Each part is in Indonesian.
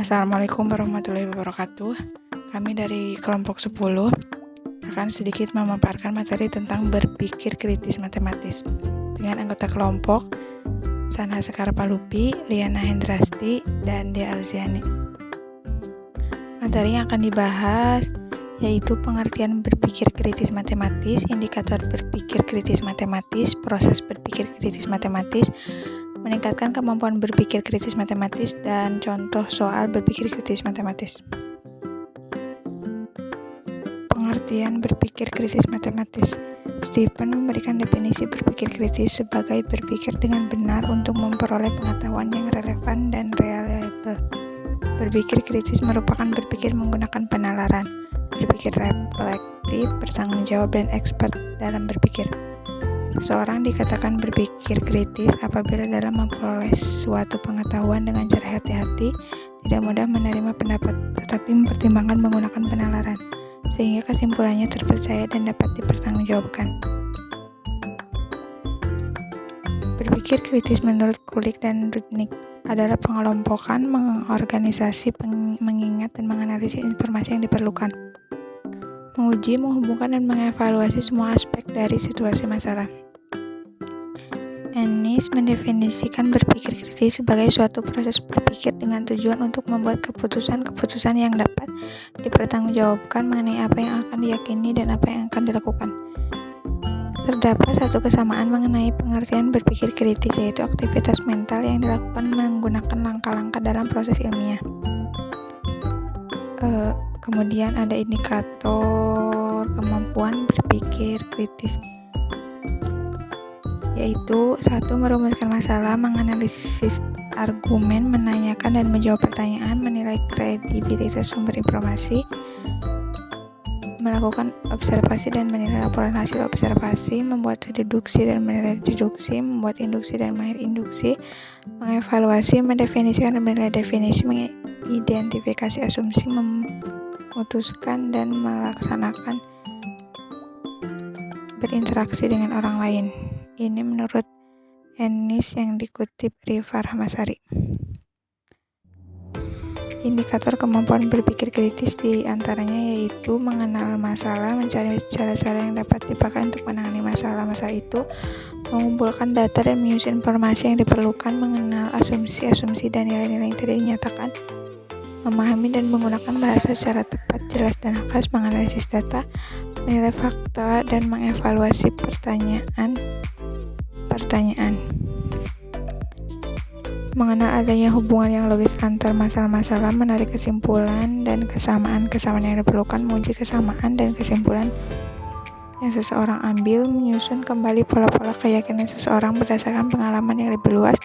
Assalamualaikum warahmatullahi wabarakatuh. Kami dari kelompok 10 akan sedikit memaparkan materi tentang berpikir kritis matematis dengan anggota kelompok Sanha Sekar Palupi, Liana Hendrasti, dan Dea Alziani. Materi yang akan dibahas yaitu pengertian berpikir kritis matematis, indikator berpikir kritis matematis, proses berpikir kritis matematis, meningkatkan kemampuan berpikir kritis matematis, dan contoh soal berpikir kritis matematis. Pengertian berpikir kritis matematis. Stephen memberikan definisi berpikir kritis sebagai berpikir dengan benar untuk memperoleh pengetahuan yang relevan dan reliable. Berpikir kritis merupakan berpikir menggunakan penalaran, berpikir reflektif, bertanggung jawab, dan expert dalam berpikir. Seseorang dikatakan berpikir kritis apabila dalam memperoleh suatu pengetahuan dengan cara hati-hati, tidak mudah menerima pendapat, tetapi mempertimbangkan menggunakan penalaran, sehingga kesimpulannya terpercaya dan dapat dipertanggungjawabkan. Berpikir kritis menurut Kulik dan Rudnick adalah pengelompokan, mengorganisasi, mengingat, dan menganalisis informasi yang diperlukan, menguji, menghubungkan, dan mengevaluasi semua aspek dari situasi masalah. Ennis mendefinisikan berpikir kritis sebagai suatu proses berpikir dengan tujuan untuk membuat keputusan-keputusan yang dapat dipertanggungjawabkan mengenai apa yang akan diyakini dan apa yang akan dilakukan. Terdapat satu kesamaan mengenai pengertian berpikir kritis, yaitu aktivitas mental yang dilakukan menggunakan langkah-langkah dalam proses ilmiah. Kemudian ada indikator kemampuan berpikir kritis, yaitu 1. Merumuskan masalah, menganalisis argumen, menanyakan dan menjawab pertanyaan, menilai kredibilitas sumber informasi, melakukan observasi dan menilai laporan hasil observasi, membuat deduksi dan menilai deduksi, membuat induksi dan menilai induksi, mengevaluasi, mendefinisikan dan menilai definisi, mengidentifikasi asumsi, memutuskan dan melaksanakan, berinteraksi dengan orang lain. Ini menurut Ennis yang dikutip Riva Rahmasari. Indikator kemampuan berpikir kritis diantaranya yaitu mengenal masalah, mencari cara-cara yang dapat dipakai untuk menangani masalah itu, mengumpulkan data dan menyusun informasi yang diperlukan, mengenal asumsi-asumsi dan nilai-nilai yang tidak dinyatakan, memahami dan menggunakan bahasa secara tepat, jelas, dan khas, menganalisis data, menilai fakta, dan mengevaluasi pertanyaan. Mengenal adanya hubungan yang logis antar masalah-masalah, menarik kesimpulan dan kesamaan-kesamaan yang diperlukan, menguji kesamaan dan kesimpulan yang seseorang ambil, menyusun kembali pola-pola keyakinan seseorang berdasarkan pengalaman yang lebih luas,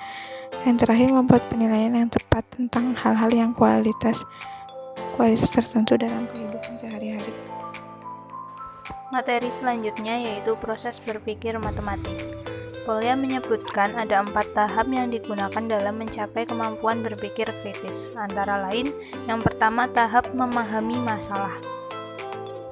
dan terakhir membuat penilaian yang tepat tentang hal-hal yang kualitas tertentu dalam kehidupan sehari-hari. Materi selanjutnya yaitu proses berpikir matematis. Polya menyebutkan ada 4 tahap yang digunakan dalam mencapai kemampuan berpikir kritis, antara lain yang pertama tahap memahami masalah.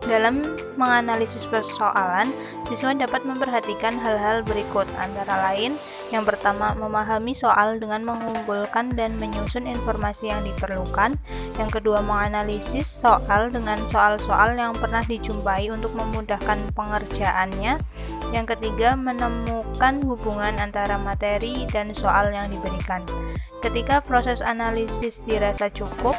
Dalam menganalisis persoalan, siswa dapat memperhatikan hal-hal berikut, antara lain yang pertama memahami soal dengan mengumpulkan dan menyusun informasi yang diperlukan. Yang kedua menganalisis soal dengan soal-soal yang pernah dijumpai untuk memudahkan pengerjaannya. Yang ketiga menemukan hubungan antara materi dan soal yang diberikan. Ketika proses analisis dirasa cukup,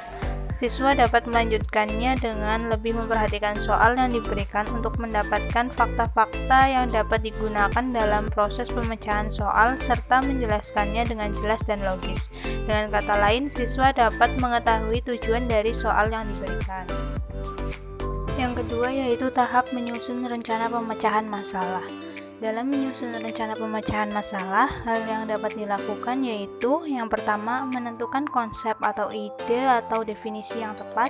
siswa dapat melanjutkannya dengan lebih memperhatikan soal yang diberikan untuk mendapatkan fakta-fakta yang dapat digunakan dalam proses pemecahan soal serta menjelaskannya dengan jelas dan logis. Dengan kata lain, siswa dapat mengetahui tujuan dari soal yang diberikan. Yang kedua yaitu tahap menyusun rencana pemecahan masalah. Dalam menyusun rencana pemecahan masalah, hal yang dapat dilakukan yaitu yang pertama menentukan konsep atau ide atau definisi yang tepat,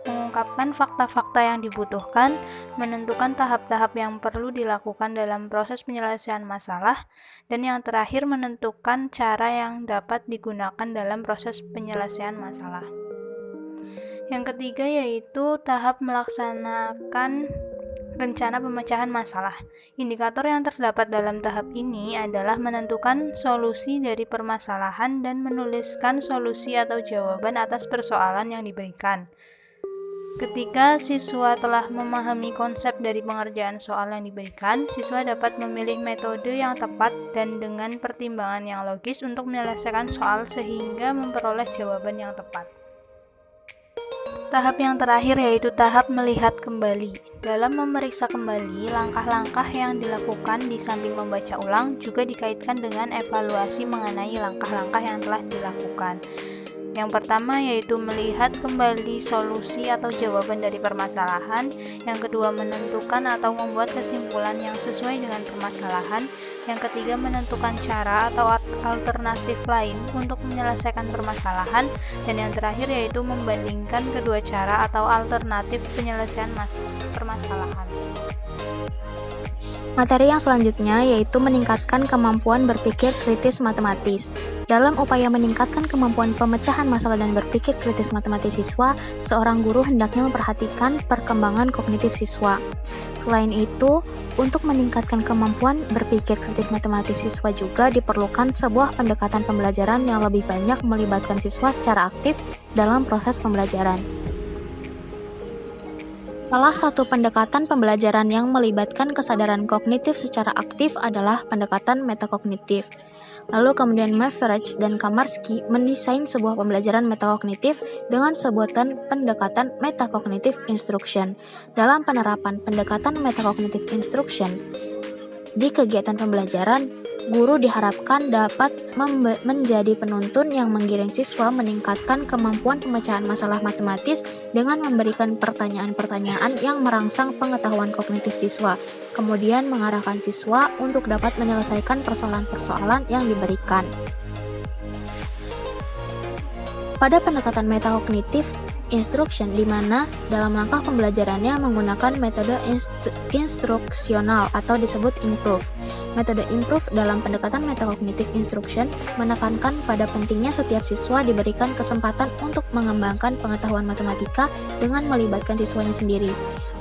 mengungkapkan fakta-fakta yang dibutuhkan, menentukan tahap-tahap yang perlu dilakukan dalam proses penyelesaian masalah, dan yang terakhir menentukan cara yang dapat digunakan dalam proses penyelesaian masalah. Yang ketiga yaitu tahap melaksanakan rencana pemecahan masalah. Indikator yang terdapat dalam tahap ini adalah menentukan solusi dari permasalahan dan menuliskan solusi atau jawaban atas persoalan yang diberikan. Ketika siswa telah memahami konsep dari pengerjaan soal yang diberikan, siswa dapat memilih metode yang tepat dan dengan pertimbangan yang logis untuk menyelesaikan soal sehingga memperoleh jawaban yang tepat. Tahap yang terakhir yaitu tahap melihat kembali. Dalam memeriksa kembali, langkah-langkah yang dilakukan di samping membaca ulang juga dikaitkan dengan evaluasi mengenai langkah-langkah yang telah dilakukan. Yang pertama yaitu melihat kembali solusi atau jawaban dari permasalahan. Yang kedua menentukan atau membuat kesimpulan yang sesuai dengan permasalahan. Yang ketiga menentukan cara atau alternatif lain untuk menyelesaikan permasalahan. Dan yang terakhir yaitu membandingkan kedua cara atau alternatif penyelesaian permasalahan. Materi yang selanjutnya yaitu meningkatkan kemampuan berpikir kritis matematis. Dalam upaya meningkatkan kemampuan pemecahan masalah dan berpikir kritis matematis siswa, seorang guru hendaknya memperhatikan perkembangan kognitif siswa. Selain itu, untuk meningkatkan kemampuan berpikir kritis matematis siswa juga diperlukan sebuah pendekatan pembelajaran yang lebih banyak melibatkan siswa secara aktif dalam proses pembelajaran. Salah satu pendekatan pembelajaran yang melibatkan kesadaran kognitif secara aktif adalah pendekatan metakognitif. Lalu kemudian Maverich dan Kamarsky mendesain sebuah pembelajaran metakognitif dengan sebutan pendekatan metakognitif instruction. Dalam penerapan pendekatan metakognitif instruction di kegiatan pembelajaran, guru diharapkan dapat menjadi penuntun yang menggiring siswa meningkatkan kemampuan pemecahan masalah matematis dengan memberikan pertanyaan-pertanyaan yang merangsang pengetahuan kognitif siswa, kemudian mengarahkan siswa untuk dapat menyelesaikan persoalan-persoalan yang diberikan. Pada pendekatan metakognitif instruction, di mana dalam langkah pembelajarannya menggunakan metode instruksional atau disebut improve. Metode improve dalam pendekatan metakognitif instruction menekankan pada pentingnya setiap siswa diberikan kesempatan untuk mengembangkan pengetahuan matematika dengan melibatkan siswanya sendiri.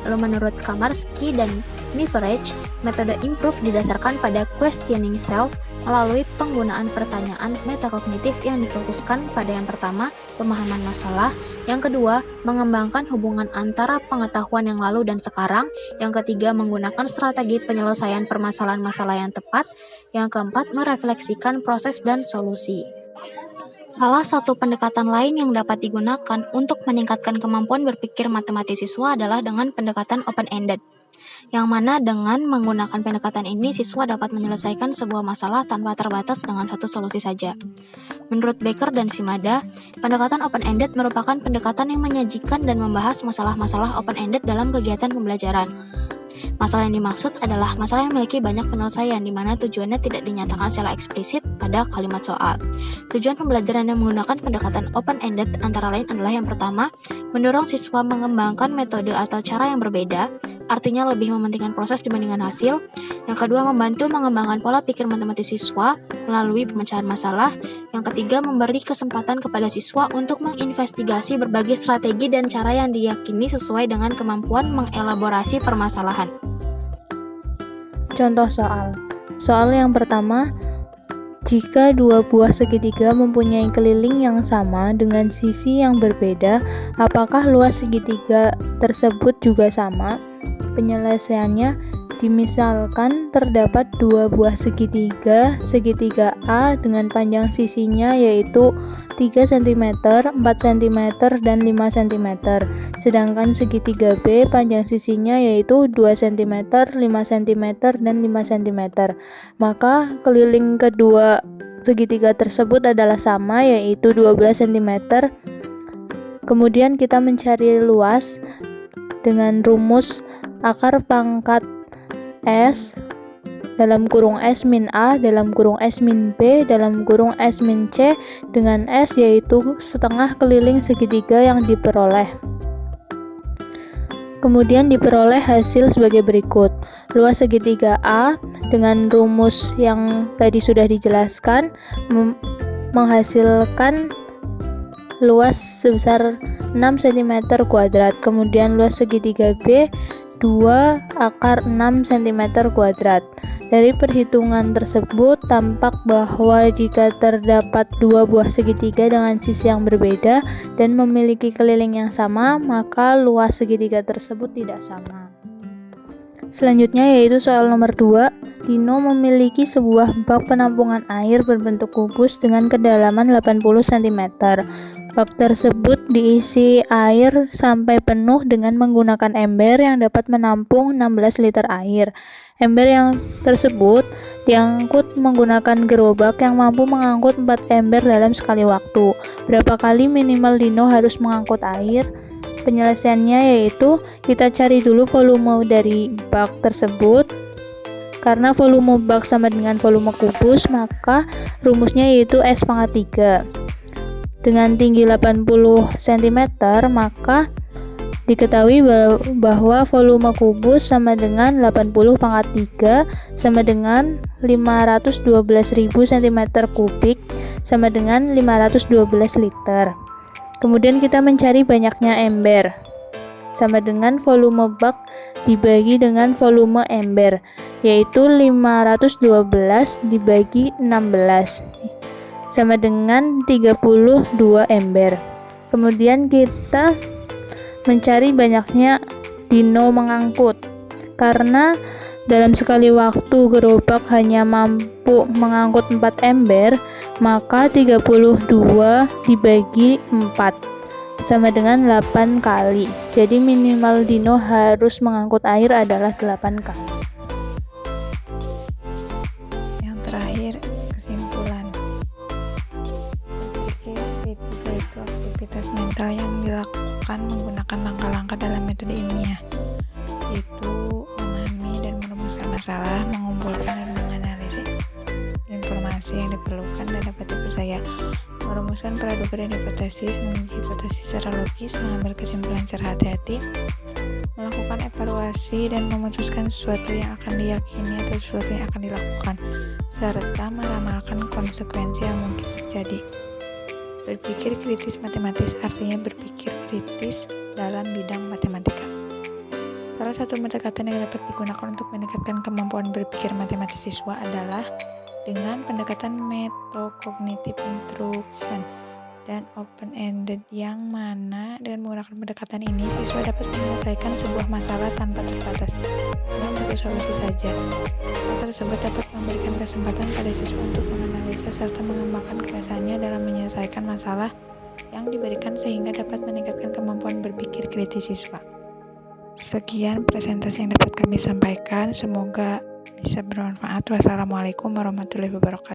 Lalu menurut Kamarsky dan Maverich, metode improve didasarkan pada questioning self melalui penggunaan pertanyaan metakognitif yang difokuskan pada yang pertama, pemahaman masalah, yang kedua, mengembangkan hubungan antara pengetahuan yang lalu dan sekarang, yang ketiga, menggunakan strategi penyelesaian permasalahan masalah yang tepat, yang keempat, merefleksikan proses dan solusi. Salah satu pendekatan lain yang dapat digunakan untuk meningkatkan kemampuan berpikir matematis siswa adalah dengan pendekatan open-ended, yang mana dengan menggunakan pendekatan ini siswa dapat menyelesaikan sebuah masalah tanpa terbatas dengan satu solusi saja. Menurut Becker dan Shimada, pendekatan open-ended merupakan pendekatan yang menyajikan dan membahas masalah-masalah open-ended dalam kegiatan pembelajaran. Masalah yang dimaksud adalah masalah yang memiliki banyak penyelesaian, di mana tujuannya tidak dinyatakan secara eksplisit pada kalimat soal. Tujuan pembelajaran yang menggunakan pendekatan open-ended antara lain adalah yang pertama, mendorong siswa mengembangkan metode atau cara yang berbeda, artinya lebih mementingkan proses dibandingkan hasil. Yang kedua, membantu mengembangkan pola pikir matematis siswa melalui pemecahan masalah. Yang ketiga, memberi kesempatan kepada siswa untuk menginvestigasi berbagai strategi dan cara yang diyakini sesuai dengan kemampuan mengelaborasi permasalahan. Contoh soal. Soal yang pertama, jika dua buah segitiga mempunyai keliling yang sama dengan sisi yang berbeda, apakah luas segitiga tersebut juga sama? Penyelesaiannya, dimisalkan terdapat dua buah segitiga, segitiga A dengan panjang sisinya yaitu 3 cm, 4 cm, dan 5 cm. Sedangkan segitiga B panjang sisinya yaitu 2 cm, 5 cm, dan 5 cm. Maka keliling kedua segitiga tersebut adalah sama yaitu 12 cm. Kemudian kita mencari luas dengan rumus akar pangkat S dalam kurung S min A dalam kurung S min B dalam kurung S min C dengan S yaitu setengah keliling segitiga yang diperoleh. Kemudian diperoleh hasil sebagai berikut. Luas segitiga A dengan rumus yang tadi sudah dijelaskan menghasilkan luas sebesar 6 cm². Kemudian luas segitiga B 2/6 cm². Dari perhitungan tersebut tampak bahwa jika terdapat dua buah segitiga dengan sisi yang berbeda dan memiliki keliling yang sama, maka luas segitiga tersebut tidak sama. Selanjutnya yaitu soal nomor 2. Dino memiliki sebuah bak penampungan air berbentuk kubus dengan kedalaman 80 cm. Bak tersebut diisi air sampai penuh dengan menggunakan ember yang dapat menampung 16 liter air. Ember yang tersebut diangkut menggunakan gerobak yang mampu mengangkut 4 ember dalam sekali waktu. Berapa kali minimal Dino harus mengangkut air? Penyelesaiannya yaitu kita cari dulu volume dari bak tersebut. Karena volume bak sama dengan volume kubus, maka rumusnya yaitu S⁻3. Dengan tinggi 80 cm, maka diketahui bahwa volume kubus sama dengan 80/3 sama dengan 512.000 cm3 sama dengan 512 liter. Kemudian kita mencari banyaknya ember, sama dengan volume bak dibagi dengan volume ember, yaitu 512 dibagi 16 sama dengan 32 ember. Kemudian kita mencari banyaknya Dino mengangkut. Karena dalam sekali waktu gerobak hanya mampu mengangkut 4 ember, maka 32 dibagi 4 sama dengan 8 kali. Jadi minimal Dino harus mengangkut air adalah 8 kali. Yang terakhir, kesimpulan. Berpikir kritis yaitu aktivitas mental yang dilakukan menggunakan langkah-langkah dalam metode ilmiah, yaitu memahami dan merumuskan masalah, mengumpulkan dan menganalisis informasi yang diperlukan dan dapat dipercaya, merumuskan praduga dan hipotesis, menguji hipotesis secara logis, mengambil kesimpulan secara hati-hati, melakukan evaluasi dan memutuskan sesuatu yang akan diyakini atau sesuatu yang akan dilakukan, serta meramalkan konsekuensi yang mungkin terjadi. Berpikir kritis matematis artinya berpikir kritis dalam bidang matematika. Salah satu pendekatan yang dapat digunakan untuk meningkatkan kemampuan berpikir matematis siswa adalah dengan pendekatan metacognitive induction dan open-ended, yang mana dengan menggunakan pendekatan ini siswa dapat menyelesaikan sebuah masalah tanpa terbatas dengan satu solusi saja. Hal tersebut dapat memberikan kesempatan pada siswa untuk menganalisa serta mengembangkan kebiasaannya dalam menyelesaikan masalah yang diberikan sehingga dapat meningkatkan kemampuan berpikir kritis siswa. Sekian presentasi yang dapat kami sampaikan, semoga bisa bermanfaat. Wassalamualaikum warahmatullahi wabarakatuh.